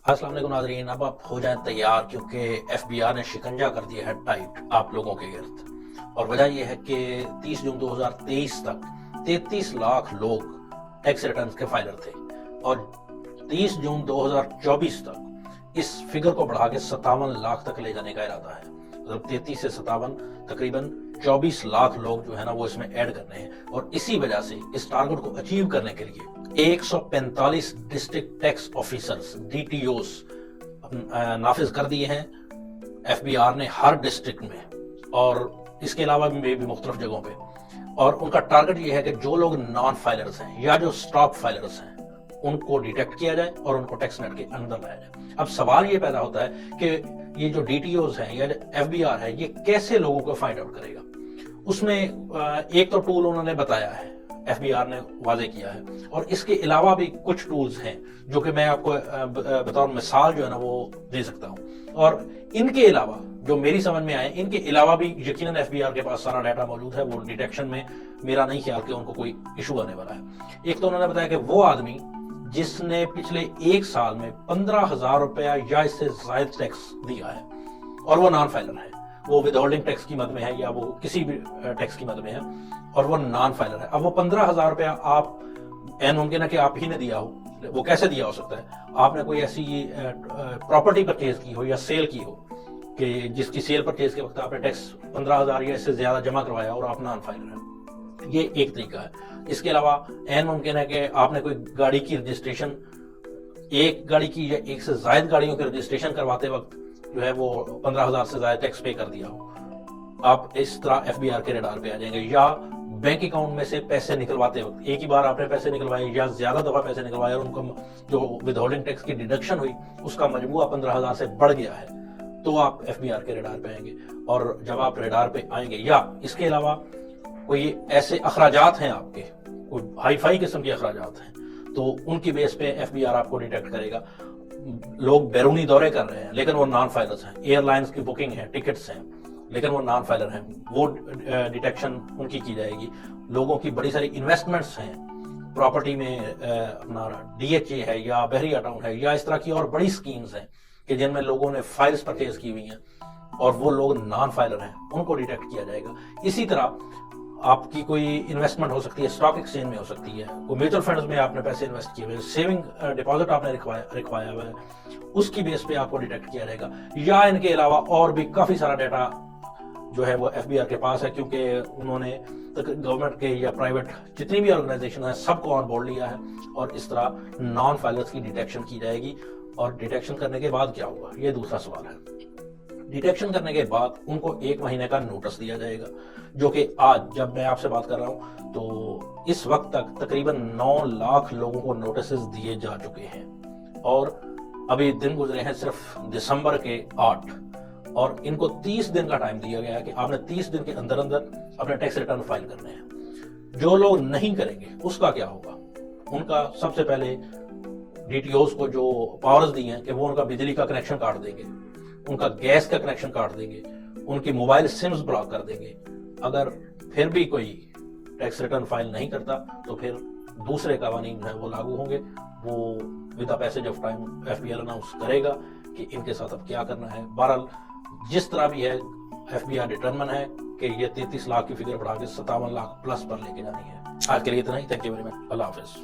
السلام علیکم ناظرین، اب آپ ہو جائیں تیار کیونکہ ایف بی آر نے شکنجہ کر دیا ہے ٹائٹ آپ لوگوں کے گرد. اور وجہ یہ ہے کہ 30 جون 2023 تک 33 لاکھ لوگ ٹیکس ریٹرنز کے فائلر تھے اور 30 جون 2024 تک اس فگر کو بڑھا کے 57 لاکھ تک لے جانے کا ارادہ ہے. مطلب 33 سے 57 تقریباً 24 لاکھ لوگ جو ہے نا وہ اس میں ایڈ کرنے ہیں. اور اسی وجہ سے اس ٹارگٹ کو اچیو کرنے کے لیے 145 district tax officers D T Os نافذ کر دیے ہیں ایف بی آر نے ہر ڈسٹرکٹ میں اور اس کے علاوہ بھی مختلف جگہوں پہ. اور ان کا ٹارگٹ یہ ہے کہ جو لوگ نان فائلرز ہیں یا جو سٹاپ فائلرز ہیں ان کو ڈیٹیکٹ کیا جائے اور ان کو ٹیکس نیٹ کے اندر لایا جائے. اب سوال یہ پیدا ہوتا ہے کہ یہ جو ڈی ٹی اوز ہیں یا ایف بی آر ہے یہ کیسے لوگوں کو فائنڈ آؤٹ کرے گا. اس میں ایک تو ٹول انہوں نے بتایا ہے، ایف بی آر نے واضح کیا ہے، اور اس کے علاوہ بھی کچھ ٹولز ہیں جو کہ میں آپ کو بطور مثال جو ہے نا وہ دے سکتا ہوں. اور ان کے علاوہ جو میری سمجھ میں آئے، ان کے علاوہ بھی یقیناً ایف بی آر کے پاس سارا ڈیٹا موجود ہے. وہ ڈیٹیکشن میں میرا نہیں خیال کہ ان کو کوئی ایشو آنے والا ہے. ایک تو انہوں نے بتایا کہ وہ آدمی جس نے پچھلے ایک سال میں 15,000 روپیہ یا اس سے زائد ٹیکس دیا ہے اور وہ نان فائلر ہے، وہ ود ہولڈنگ ٹیکس کی مد میں ہے یا وہ کسی بھی ٹیکس کی مد میں ہے اور وہ نان فائلر ہے. اب وہ 15,000 روپیہ آپ ممکن ہے کہ آپ ہی نے دیا ہو. وہ کیسے دیا ہو سکتا ہے؟ آپ نے کوئی ایسی پراپرٹی پرچیز کی ہو یا سیل کی ہو کہ جس کی سیل پرچیز کے وقت آپ نے ٹیکس 15,000 یا اس سے زیادہ جمع کروایا اور آپ نان فائلر ہیں. یہ ایک طریقہ ہے. اس کے علاوہ ممکن ہے کہ آپ نے کوئی گاڑی کی رجسٹریشن، ایک گاڑی کی یا ایک سے زائد گاڑیوں کی رجسٹریشن کرواتے وقت جو ہے وہ 15,000 سے زائد ٹیکس پے کر دیا ہو. آپ اس طرح ایف بی آر کے ریڈار پہ آ جائیں گے. یا بینک اکاؤنٹ میں سے پیسے نکلواتے وقت ایک ہی بار آپ نے پیسے نکلوائے یا زیادہ دفعہ پیسے نکلوائے اور ان کو جو ود ہولڈنگ ٹیکس کی ڈیڈکشن ہوئی اس کا مجموعہ 15,000 سے بڑھ گیا ہے تو آپ ایف بی آر کے ریڈار پہ آئیں گے. اور جب آپ ریڈار پہ آئیں گے یا اس کے علاوہ کوئی ایسے اخراجات ہیں آپ کے، کوئی ہائی فائی قسم کے اخراجات ہیں، تو ان کی بیس پہ ایف بی آر آپ کو ڈیٹیکٹ کرے گا. لوگ بیرونی دورے کر رہے ہیں لیکن وہ نان فائلرز ہیں، ایئر لائنز کی بکنگ ہے، ٹکٹس ہیں لیکن وہ نان فائلر ہیں، وہ ڈیٹیکشن ان کی جائے گی. لوگوں کی بڑی ساری انویسٹمنٹس ہیں پراپرٹی میں، اپنا ڈی ایچ اے ہے یا بحریہ ٹاؤن ہے یا اس طرح کی اور بڑی سکیمز ہیں کہ جن میں لوگوں نے فائلز پرچیز کی ہوئی ہیں اور وہ لوگ نان فائلر ہیں، ان کو ڈیٹیکٹ کیا جائے گا. اسی طرح آپ کی کوئی انویسٹمنٹ ہو سکتی ہے، اسٹاک ایکسچینج میں ہو سکتی ہے، کوئی میوچل فنڈز میں آپ نے پیسے انویسٹ کیے ہوئے، سیونگ ڈپازٹ آپ نے رکھوایا ہوا ہے، اس کی بیس پہ آپ کو ڈیٹیکٹ کیا جائے گا. یا ان کے علاوہ اور بھی کافی سارا ڈیٹا جو ہے وہ ایف بی آر کے پاس ہے کیونکہ انہوں نے گورنمنٹ کے یا پرائیویٹ جتنی بھی آرگنائزیشن ہیں سب کو آن بورڈ لیا ہے اور اس طرح نان فائلرز کی ڈیٹیکشن کی جائے گی. اور ڈیٹیکشن کرنے کے بعد کیا ہوگا، یہ دوسرا سوال ہے. ڈیٹیکشن کرنے کے بعد ان کو 1 مہینے کا نوٹس دیا جائے گا، جو کہ آج جب میں آپ سے بات کر رہا ہوں تو اس وقت تک تقریباً 9 لاکھ لوگوں کو نوٹسز دیے جا چکے ہیں. اور ابھی دن گزرے ہیں صرف دسمبر کے 8 اور ان کو 30 دن کا ٹائم دیا گیا ہے کہ آپ نے 30 دن کے اندر اپنے ٹیکس ریٹرن فائل کرنے ہیں. جو لوگ نہیں کریں گے اس کا کیا ہوگا؟ ان کا سب سے پہلے ڈی ٹی اوز کو جو پاورز دی ہیں کہ وہ ان کا بجلی کا کنیکشن کاٹ دیں گے، ان کا گیس کا کنیکشن کاٹ دیں گے، ان کی موبائل سمز بلاک کر دیں گے. اگر پھر بھی کوئی ٹیکس ریٹرن فائل نہیں کرتا تو پھر دوسرے قوانین ہیں وہ لاگو ہوں گے. وہ with passage of time F B R announce کرے گا کہ ان کے ساتھ اب کیا کرنا ہے. بہرحال جس طرح بھی ہے ایف بی آر ڈیٹرمن ہے کہ یہ 33 لاکھ کی فگر بڑھا کے 57 لاکھ پلس پر لے کے جانی ہے. آج کے لیے اتنا ہی. Thank you very much. اللہ حافظ.